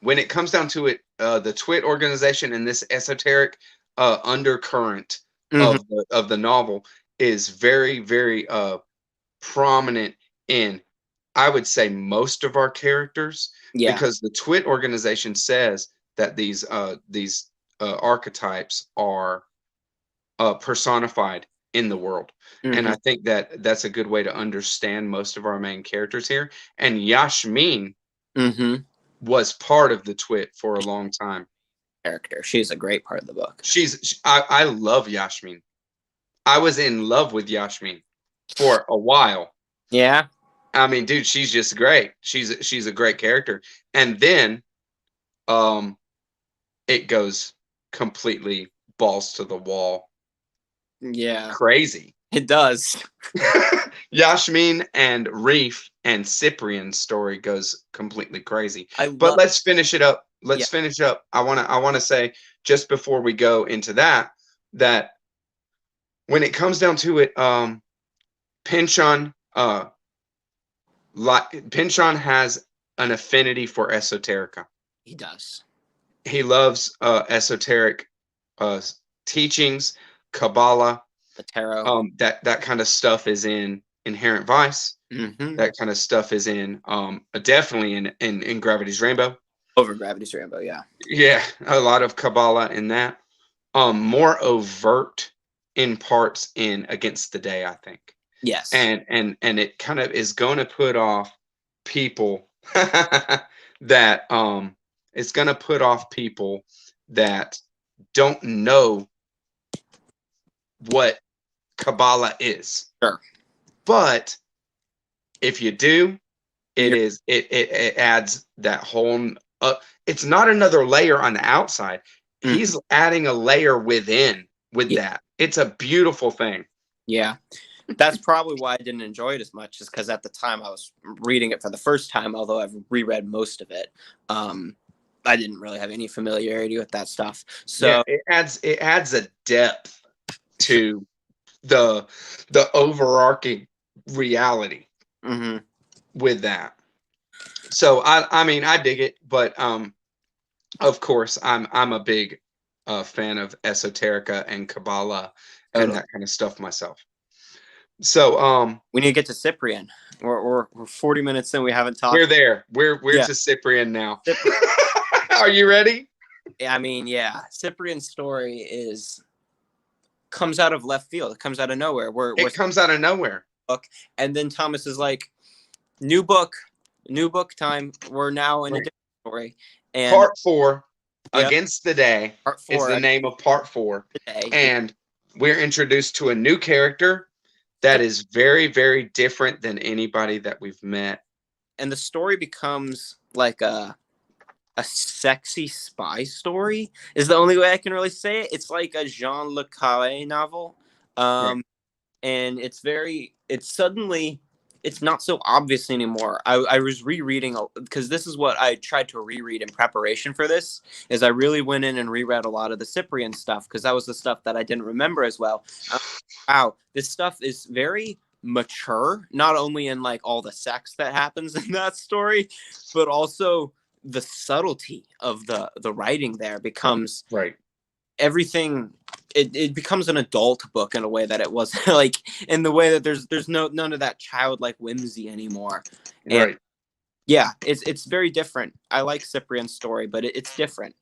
Speaker 1: when it comes down to it, the Twit organization and this esoteric undercurrent of the novel is very, very prominent in, I would say, most of our characters.
Speaker 2: Yeah.
Speaker 1: Because the Twit organization says that these archetypes are personified in the world. And I think that that's a good way to understand most of our main characters here. And Yasmin was part of the Twit for a long time.
Speaker 2: Character. She's a great part of the book.
Speaker 1: I love Yasmin. I was in love with Yasmin for a while.
Speaker 2: Yeah.
Speaker 1: I mean, dude, she's just great. She's a great character. And then it goes completely balls to the wall.
Speaker 2: Yeah.
Speaker 1: Crazy.
Speaker 2: It does.
Speaker 1: Yasmin and Reef and Cyprian's story goes completely crazy. But let's finish it up. Finish up. I want to say, just before we go into that when it comes down to it, Pynchon has an affinity for esoterica.
Speaker 2: He does.
Speaker 1: He loves esoteric teachings, Kabbalah,
Speaker 2: the tarot.
Speaker 1: That kind of stuff is in Inherent Vice. That kind of stuff is in definitely in Gravity's Rainbow.
Speaker 2: Over Gravity's Rainbow, yeah.
Speaker 1: Yeah, a lot of Kabbalah in that. More overt in parts in Against the Day, I think.
Speaker 2: Yes.
Speaker 1: And it kind of is going to put off people that it's going to put off people that don't know what Kabbalah is.
Speaker 2: Sure.
Speaker 1: But if you do, it adds that whole it's not another layer on the outside. He's adding a layer within that. It's a beautiful thing.
Speaker 2: Yeah. That's probably why I didn't enjoy it as much, is because at the time I was reading it for the first time, although I've reread most of it. I didn't really have any familiarity with that stuff. So
Speaker 1: yeah, it adds a depth to the overarching reality
Speaker 2: Mm-hmm.
Speaker 1: with that. So I mean I dig it, but of course I'm a big fan of esoterica and Kabbalah and
Speaker 2: Totally.
Speaker 1: that kind of stuff myself. So
Speaker 2: We need to get to Cyprian. We're 40 minutes in. We haven't
Speaker 1: we're
Speaker 2: talked.
Speaker 1: there. We're
Speaker 2: Yeah,
Speaker 1: to Cyprian now.
Speaker 2: Cyprian.
Speaker 1: Are you ready?
Speaker 2: I mean, yeah, Cyprian's story is comes out of left field. It comes out of nowhere. We're
Speaker 1: It comes out of nowhere.
Speaker 2: book, and then Thomas is like, new book time. We're now in a
Speaker 1: Right.
Speaker 2: different story, and
Speaker 1: Part 4,
Speaker 2: yep,
Speaker 1: Against the Day,
Speaker 2: part
Speaker 1: is
Speaker 2: 4
Speaker 1: the name of part 4.
Speaker 2: today.
Speaker 1: And we're introduced to a new character that is very, very different than anybody that we've met.
Speaker 2: And the story becomes like a sexy spy story is the only way I can really say it. It's like a Jean Le Carré novel.
Speaker 1: Right.
Speaker 2: And it's suddenly, it's not so obvious anymore. I was rereading, because this is what I tried to reread in preparation for this, is I really went in and reread a lot of the Cyprian stuff, because that was the stuff that I didn't remember as well. Wow, this stuff is very mature, not only in like all the sex that happens in that story, but also the subtlety of the writing there becomes
Speaker 1: Right.
Speaker 2: everything. It becomes an adult book in a way that it wasn't, like, in the way that there's none of that childlike whimsy anymore. And
Speaker 1: Right.
Speaker 2: yeah, it's very different. I like Cyprian's story, but it's different.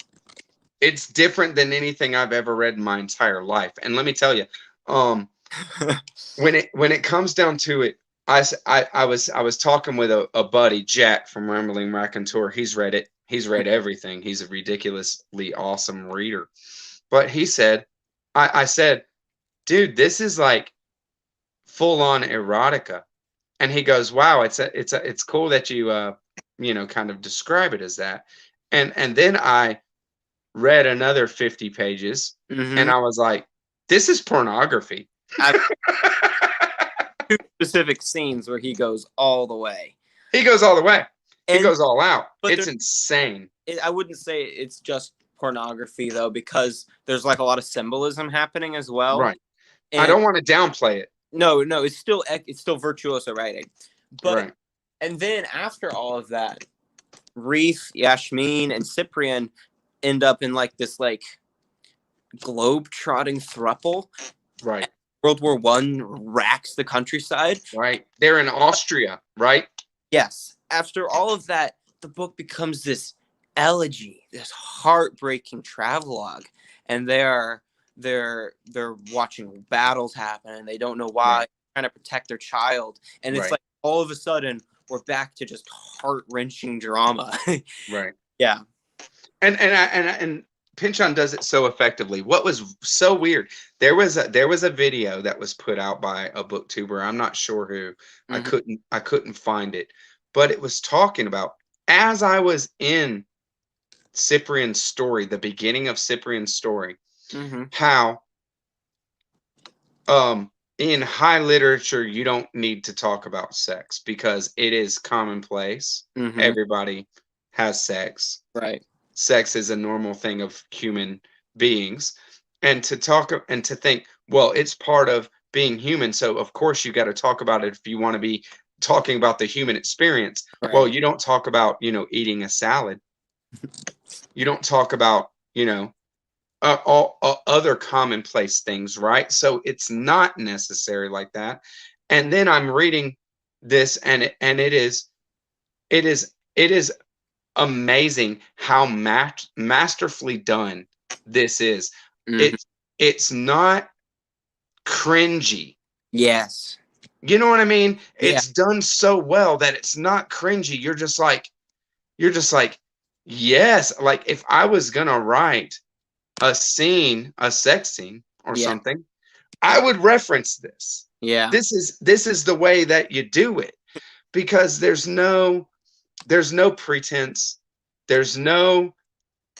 Speaker 1: It's different than anything I've ever read in my entire life. And let me tell you, when it comes down to it, I was talking with a buddy, Jack from Rambling Raconteur. He's read it. He's read everything. He's a ridiculously awesome reader. But he said, I said, dude, this is like full on erotica. And he goes, wow, it's cool that you kind of describe it as that. And then I read another 50 pages and
Speaker 2: Mm-hmm.
Speaker 1: I was like, this is pornography.
Speaker 2: Two specific scenes where he goes all the way.
Speaker 1: He goes all the way. He
Speaker 2: And
Speaker 1: goes all out.
Speaker 2: but
Speaker 1: It's insane.
Speaker 2: I wouldn't say it's just pornography though, because there's like a lot of symbolism happening as well.
Speaker 1: Right. I
Speaker 2: And
Speaker 1: don't want to downplay it.
Speaker 2: no, it's still virtuoso writing. But
Speaker 1: Right.
Speaker 2: and then after all of that, Reef, Yashmin, and Cyprian end up in like this like globe-trotting thruple.
Speaker 1: Right.
Speaker 2: World War I racks the countryside.
Speaker 1: Right. They're in Austria, right?
Speaker 2: Yes. After all of that, the book becomes this elegy, this heartbreaking travelogue, and they're watching battles happen, and they don't know why,
Speaker 1: Right.
Speaker 2: trying to protect their child, and it's
Speaker 1: Right.
Speaker 2: like all of a sudden we're back to just heart-wrenching drama.
Speaker 1: Right.
Speaker 2: Yeah.
Speaker 1: And Pynchon does it so effectively. What was so weird? There was a video that was put out by a booktuber. I'm not sure who.
Speaker 2: Mhm.
Speaker 1: I couldn't find it, but it was talking about, as I was in Cyprian's story, the beginning of Cyprian's story,
Speaker 2: Mhm.
Speaker 1: how in high literature you don't need to talk about sex because it is commonplace.
Speaker 2: Mhm.
Speaker 1: Everybody has sex.
Speaker 2: Right.
Speaker 1: Sex is a normal thing of human beings, and to talk and to think, well, it's part of being human, so of course you got to talk about it if you want to be talking about the human experience.
Speaker 2: Right.
Speaker 1: Well, you don't talk about eating a salad. You don't talk about all other commonplace things, right? So it's not necessary like that. And then I'm reading this, and it is amazing how masterfully done this is.
Speaker 2: Mhm.
Speaker 1: It's not cringy.
Speaker 2: Yes.
Speaker 1: You know what I mean?
Speaker 2: Yeah.
Speaker 1: It's done so well that it's not cringy. You're just like, yes. Like if I was gonna write a sex scene or
Speaker 2: Yeah.
Speaker 1: something, I would reference this.
Speaker 2: Yeah.
Speaker 1: This is the way that you do it, because there's no pretense, there's no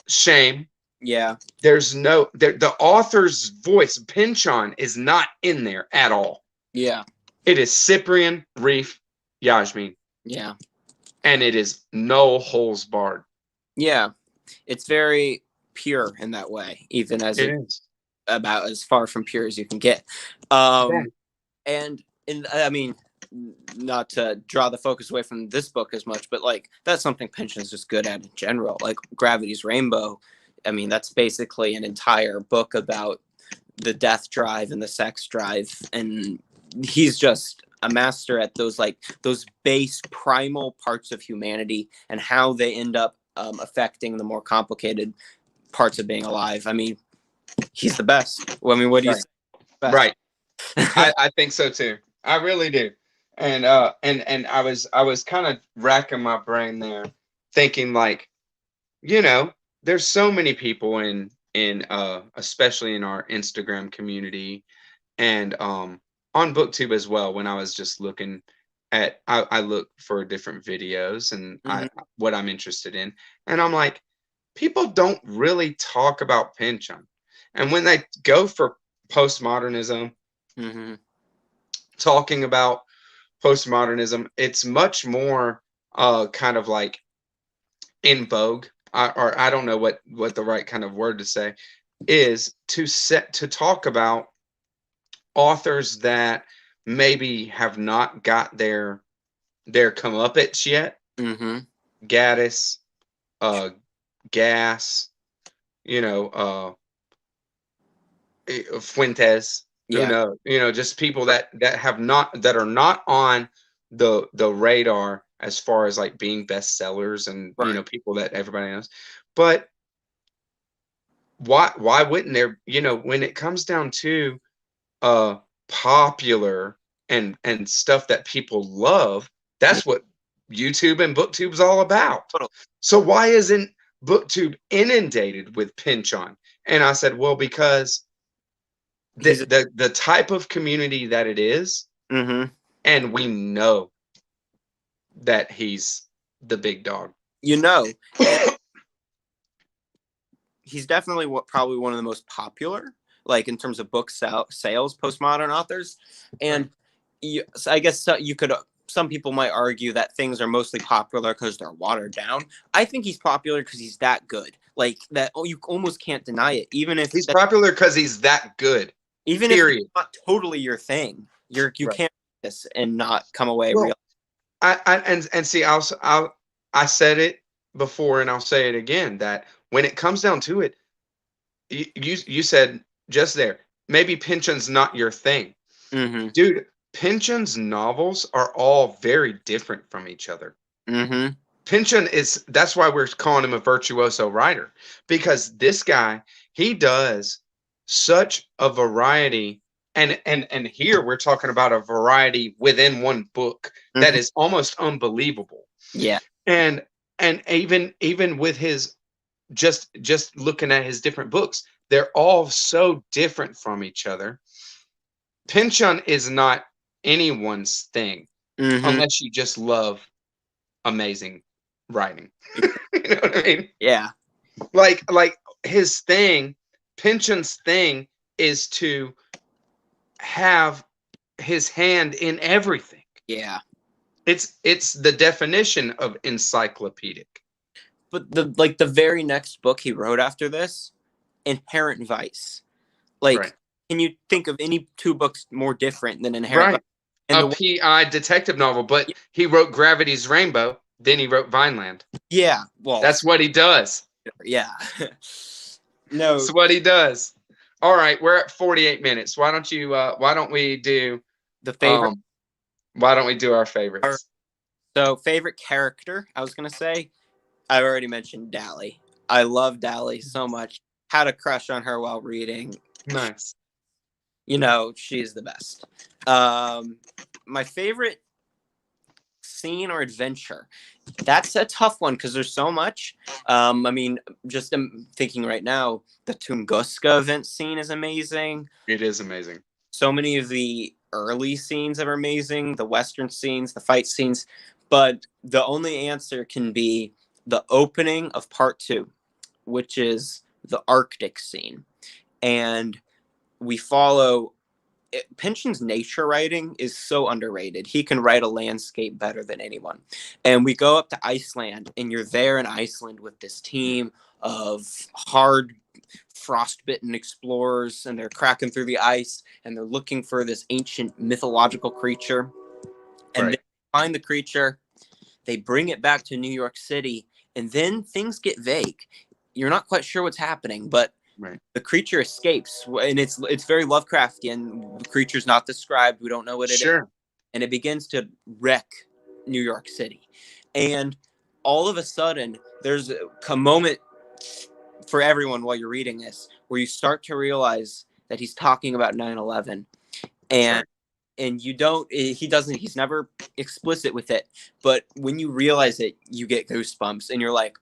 Speaker 1: shame,
Speaker 2: Yeah.
Speaker 1: there's the author's voice, Pynchon, is not in there at all.
Speaker 2: Yeah.
Speaker 1: It is Cyprian, Reef, Yasmin,
Speaker 2: Yeah.
Speaker 1: and it is no holes barred.
Speaker 2: Yeah. It's very pure in that way, even as
Speaker 1: It is.
Speaker 2: about as far from pure as you can get.
Speaker 1: Yeah.
Speaker 2: And I mean, not to draw the focus away from this book as much, but like that's something Pynchon's just good at in general. Like Gravity's Rainbow, I mean, that's basically an entire book about the death drive and the sex drive, and he's just a master at those base primal parts of humanity and how they end up affecting the more complicated parts of being alive. I mean, he's the best. Well, I mean, what do you say? Best?
Speaker 1: Right. I think so too. I really do. And I was kind of racking my brain there, thinking like, there's so many people in especially in our Instagram community and on BookTube as well. When I was just looking at, I look for different videos and what I'm interested in, and I'm like, people don't really talk about Pynchon, and when they go for postmodernism, talking about postmodernism, it's much more kind of like in vogue, or I don't know what the right kind of word to say is, to talk about authors that maybe have not got their comeuppance yet. Gaddis, Gas, Fuentes, just people that are not on the radar as far as like being bestsellers and people that everybody knows. But why wouldn't there, when it comes down to popular and stuff that people love, that's what YouTube and BookTube's all about. So why isn't BookTube inundated with Pynchon? And I said, well, because the type of community that it is, and we know that he's the big dog.
Speaker 2: He's definitely probably one of the most popular, like in terms of book sales, postmodern authors. And so I guess you could. Some people might argue that things are mostly popular because they're watered down. I think he's popular because he's that good. Like that, you almost can't deny it. Even if
Speaker 1: he's popular because he's that good.
Speaker 2: Even if it's not totally your thing, you can't read this and not come away real.
Speaker 1: And see, I said it before and I'll say it again, that when it comes down to it, you said just there, maybe Pynchon's not your thing. Dude, Pynchon's novels are all very different from each other. Pynchon that's why we're calling him a virtuoso writer, because this guy, he does such a variety, and here we're talking about a variety within one book that is almost unbelievable. And even with his just looking at his different books, they're all so different from each other. Pynchon is not anyone's thing unless you just love amazing writing. You know what I mean?
Speaker 2: Yeah.
Speaker 1: Like his thing, Pynchon's thing is to have his hand in everything.
Speaker 2: Yeah.
Speaker 1: It's the definition of encyclopedic.
Speaker 2: But the very next book he wrote after this, Inherent Vice. Like, can you think of any two books more different than Inherent Vice?
Speaker 1: And a PI detective novel, but he wrote Gravity's Rainbow, then he wrote Vineland.
Speaker 2: Yeah, well,
Speaker 1: that's what he does.
Speaker 2: Yeah. No,
Speaker 1: that's what he does. All right, we're at 48 minutes. Why don't we do
Speaker 2: the favorite?
Speaker 1: Why don't we do our favorites?
Speaker 2: So, favorite character, I was gonna say, I already mentioned Dahlia. I love Dahlia so much. Had a crush on her while reading.
Speaker 1: Nice.
Speaker 2: She's the best. My favorite scene or adventure, that's a tough one because there's so much. I mean, just thinking right now, the Tunguska event scene is amazing.
Speaker 1: It is amazing.
Speaker 2: So many of the early scenes are amazing, the Western scenes, the fight scenes, but the only answer can be the opening of part 2, which is the Arctic scene. And we follow Pynchon's nature writing is so underrated. He can write a landscape better than anyone. And we go up to Iceland, and you're there in Iceland with this team of hard frostbitten explorers, and they're cracking through the ice, and they're looking for this ancient mythological creature. And
Speaker 1: Right.
Speaker 2: they find the creature, they bring it back to New York City, and then things get vague. You're not quite sure what's happening, but
Speaker 1: Right.
Speaker 2: the creature escapes, and it's very Lovecraftian. The creature's not described. We don't know what it is.
Speaker 1: Sure.
Speaker 2: And it begins to wreck New York City. And all of a sudden, there's a moment for everyone while you're reading this where you start to realize that he's talking about 9/11. And
Speaker 1: right.
Speaker 2: and he's never explicit with it, but when you realize it, you get goosebumps, and you're like,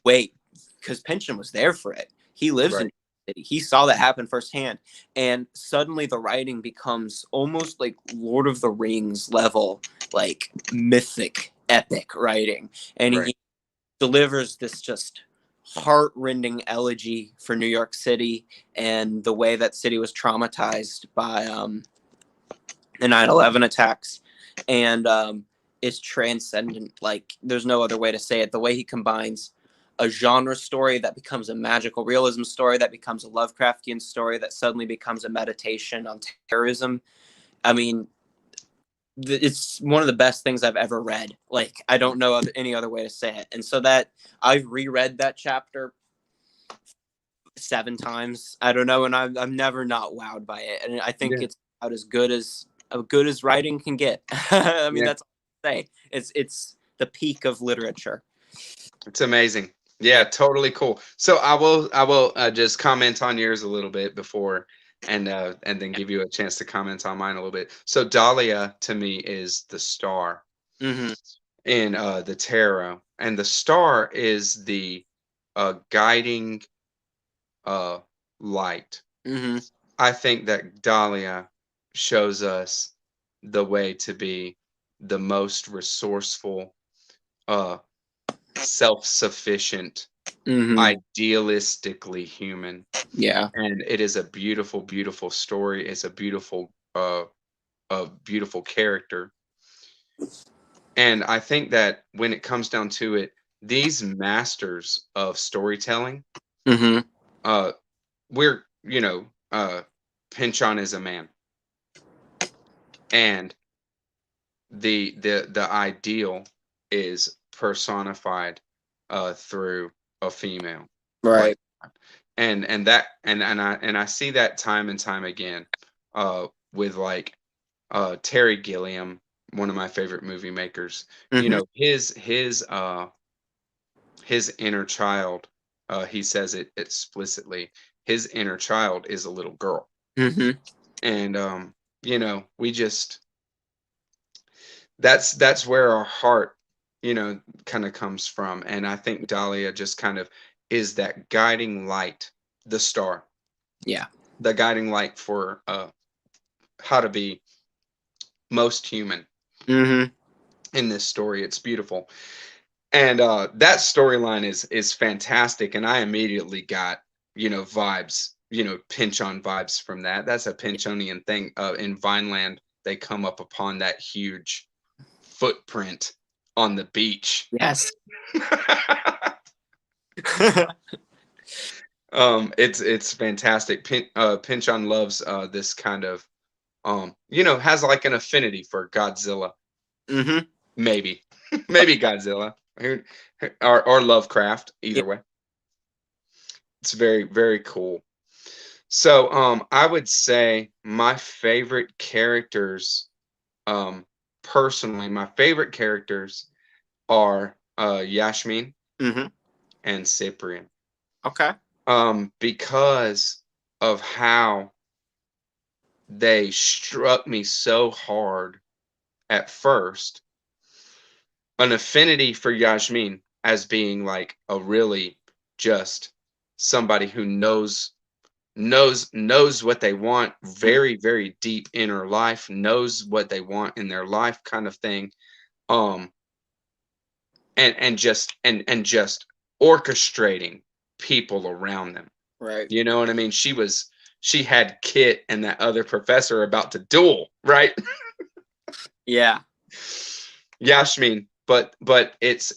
Speaker 2: wait, because Pynchon was there for it. He lives
Speaker 1: Right.
Speaker 2: in the city. He saw that happen firsthand. And suddenly the writing becomes almost like Lord of the Rings level, like mythic, epic writing. And
Speaker 1: Right.
Speaker 2: he delivers this just heart-rending elegy for New York City and the way that city was traumatized by the 9/11 attacks. And it's transcendent. Like, there's no other way to say it. The way he combines a genre story that becomes a magical realism story, that becomes a Lovecraftian story, that suddenly becomes a meditation on terrorism. I mean, it's one of the best things I've ever read. Like, I don't know any other way to say it. And so that I've reread that chapter 7 times. I don't know, and I'm never not wowed by it. And I think it's about as good as writing can get. I mean, that's all I say. It's the peak of literature.
Speaker 1: It's amazing. Yeah, totally cool. So I will just comment on yours a little bit before, and then give you a chance to comment on mine a little bit. So Dahlia to me is the star
Speaker 2: Mm-hmm.
Speaker 1: in the tarot, and the star is the guiding light.
Speaker 2: Mm-hmm.
Speaker 1: I think that Dahlia shows us the way to be the most resourceful, self-sufficient,
Speaker 2: Mm-hmm.
Speaker 1: idealistically human.
Speaker 2: Yeah.
Speaker 1: And it is a beautiful, beautiful story. It's a beautiful character. And I think that when it comes down to it, these masters of storytelling,
Speaker 2: Mm-hmm.
Speaker 1: uh, we're, Pynchon is a man, and the ideal is personified through a female, like,
Speaker 2: Right.
Speaker 1: and I see that time and time again with, like, Terry Gilliam, one of my favorite movie makers.
Speaker 2: Mm-hmm.
Speaker 1: His inner child, he says it explicitly, his inner child is a little girl.
Speaker 2: Mm-hmm.
Speaker 1: And we just, that's where our heart, kind of comes from. And I think Dahlia just kind of is that guiding light, the star,
Speaker 2: Yeah.
Speaker 1: the guiding light for how to be most human
Speaker 2: Mm-hmm.
Speaker 1: in this story. It's beautiful. And that storyline is fantastic, and I immediately got, vibes, Pynchon vibes from that. That's a Pynchonian thing. In Vineland, they come up upon that huge footprint on the beach.
Speaker 2: Yes.
Speaker 1: It's fantastic. Pynchon loves this kind of, has like an affinity for Godzilla,
Speaker 2: Mm-hmm.
Speaker 1: maybe, maybe Godzilla, or Lovecraft.
Speaker 2: Yeah.
Speaker 1: Either way, it's very, very cool. So I would say my favorite characters, um personally, my favorite characters are Yashmin
Speaker 2: Mm-hmm.
Speaker 1: and Cyprian,
Speaker 2: Okay.
Speaker 1: because of how they struck me so hard at first. An affinity for Yasmin as being like a really just somebody who knows what they want, very, very deep inner life, knows what they want in their life, kind of thing. um and just orchestrating people around them.
Speaker 2: Right.
Speaker 1: You know what I mean? She had Kit and that other professor about to duel, right?
Speaker 2: Yeah.
Speaker 1: Yashmin, but it's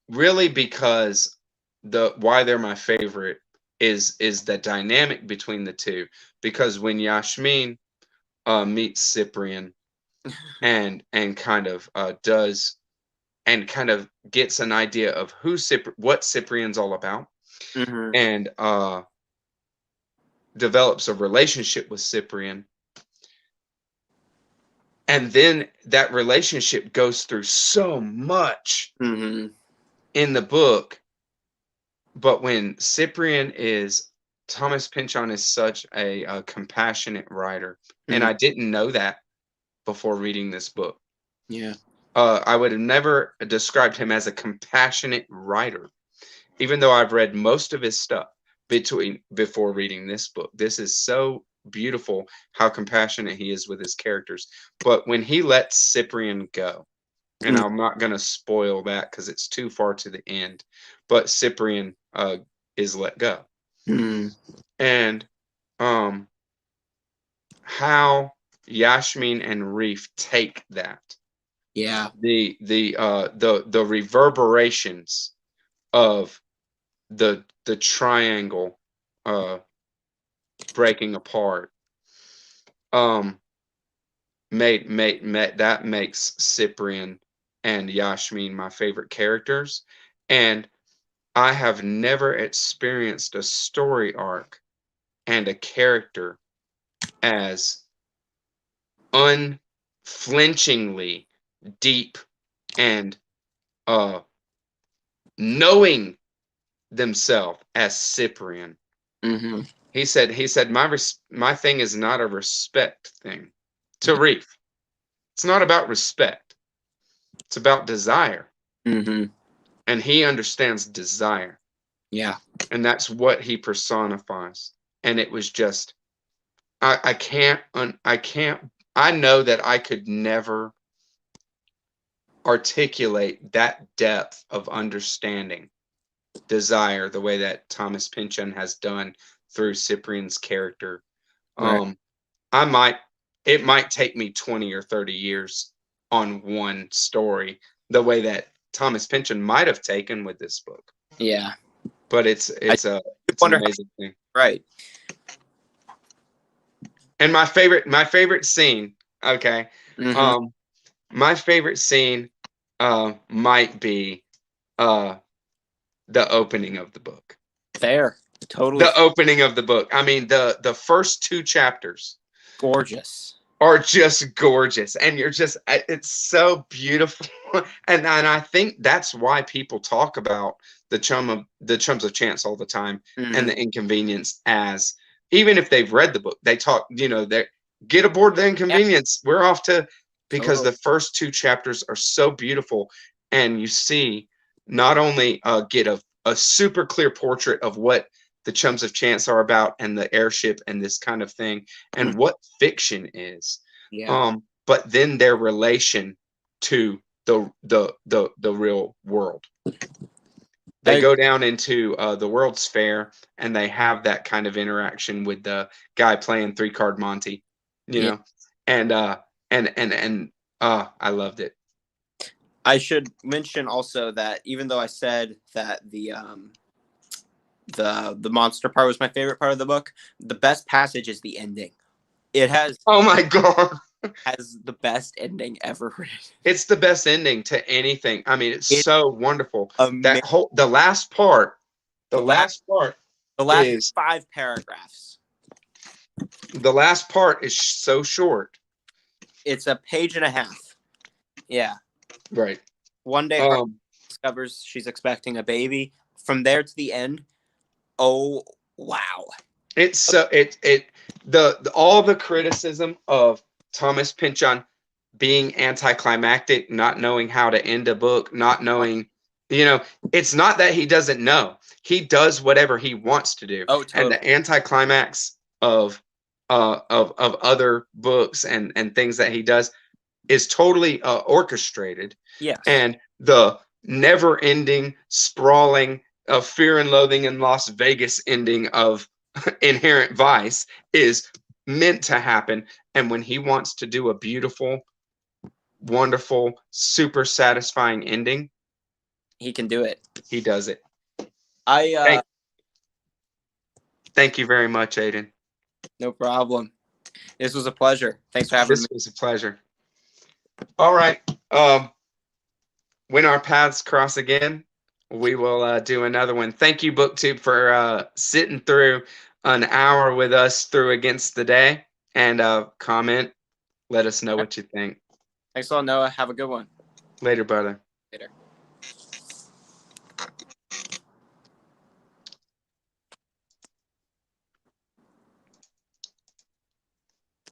Speaker 1: really because the why they're my favorite is the dynamic between the two, because when Yasmin meets Cyprian and kind of does and kind of gets an idea of what Cyprian's all about,
Speaker 2: Mm-hmm.
Speaker 1: and develops a relationship with Cyprian, and then that relationship goes through so much
Speaker 2: Mm-hmm.
Speaker 1: in the book. But when Thomas Pynchon is such a compassionate writer, and
Speaker 2: Mm-hmm.
Speaker 1: I didn't know that before reading this book.
Speaker 2: Yeah.
Speaker 1: I would have never described him as a compassionate writer, even though I've read most of his stuff before reading this book. This is so beautiful how compassionate he is with his characters. But when he lets Cyprian go, and I'm not going to spoil that because it's too far to the end, but Cyprian is let go.
Speaker 2: Mm-hmm.
Speaker 1: And how Yasmin and Reef take that.
Speaker 2: Yeah.
Speaker 1: The reverberations of the triangle breaking apart that makes Cyprian and Yasmin my favorite characters. And I have never experienced a story arc and a character as unflinchingly deep and knowing themselves as Cyprian.
Speaker 2: Mm-hmm.
Speaker 1: He said my thing is not a respect thing to Reef. It's not about respect. It's about desire.
Speaker 2: Mm-hmm.
Speaker 1: And he understands desire.
Speaker 2: Yeah.
Speaker 1: And that's what he personifies. And it was just I can't I know that I could never articulate that depth of understanding desire the way that Thomas Pynchon has done through Cyprian's character.
Speaker 2: Right.
Speaker 1: I might it might take me 20 or 30 years on one story, the way that Thomas Pynchon might have taken with this book.
Speaker 2: Yeah.
Speaker 1: But it's an amazing thing.
Speaker 2: Right.
Speaker 1: And my favorite scene, okay.
Speaker 2: Mm-hmm.
Speaker 1: My favorite scene might be the opening of the book.
Speaker 2: Fair. Totally.
Speaker 1: The opening of the book. I mean, the first two chapters
Speaker 2: Gorgeous.
Speaker 1: are just gorgeous, and it's so beautiful. and I think that's why people talk about the Chums of Chance all the time,
Speaker 2: Mm-hmm.
Speaker 1: and the Inconvenience, as even if they've read the book, they talk, they get aboard the Inconvenience. Yeah. We're off to, because the first two chapters are so beautiful, and you see not only get a super clear portrait of what the Chums of Chance are about, and the airship and this kind of thing, and what fiction is.
Speaker 2: Yeah.
Speaker 1: But then their relation to the real world. They go down into the World's Fair, and they have that kind of interaction with the guy playing 3-card Monty, know, and I loved it.
Speaker 2: I should mention also that even though I said that the monster part was my favorite part of the book, the best passage is the ending. It has,
Speaker 1: oh my god,
Speaker 2: has the best ending ever written.
Speaker 1: It's the best ending to anything. I mean, it's so wonderful.
Speaker 2: Amazing.
Speaker 1: The last part
Speaker 2: is 5 paragraphs.
Speaker 1: The last part is so short.
Speaker 2: It's a page and a half. Yeah.
Speaker 1: Right.
Speaker 2: One day Harley discovers she's expecting a baby. From there to the end, oh wow.
Speaker 1: It's so all the criticism of Thomas Pynchon being anticlimactic, not knowing how to end a book, not knowing, it's not that he doesn't know. He does whatever he wants to do.
Speaker 2: Oh, totally.
Speaker 1: And the anticlimax of other books and things that he does is totally orchestrated.
Speaker 2: Yes.
Speaker 1: And the never-ending, sprawling of Fear and Loathing in Las Vegas ending of Inherent Vice is meant to happen. And when he wants to do a beautiful, wonderful, super satisfying ending,
Speaker 2: he can do it.
Speaker 1: He does it.
Speaker 2: I
Speaker 1: Thank you very much, Aiden.
Speaker 2: No problem. This was a pleasure. Thanks for having
Speaker 1: This
Speaker 2: me.
Speaker 1: was a pleasure. All right. When our paths cross again, we will do another one. Thank you, BookTube, for sitting through an hour with us through Against the Day. And comment. Let us know what you think.
Speaker 2: Thanks a lot, Noah. Have a good one.
Speaker 1: Later, brother.
Speaker 2: Later.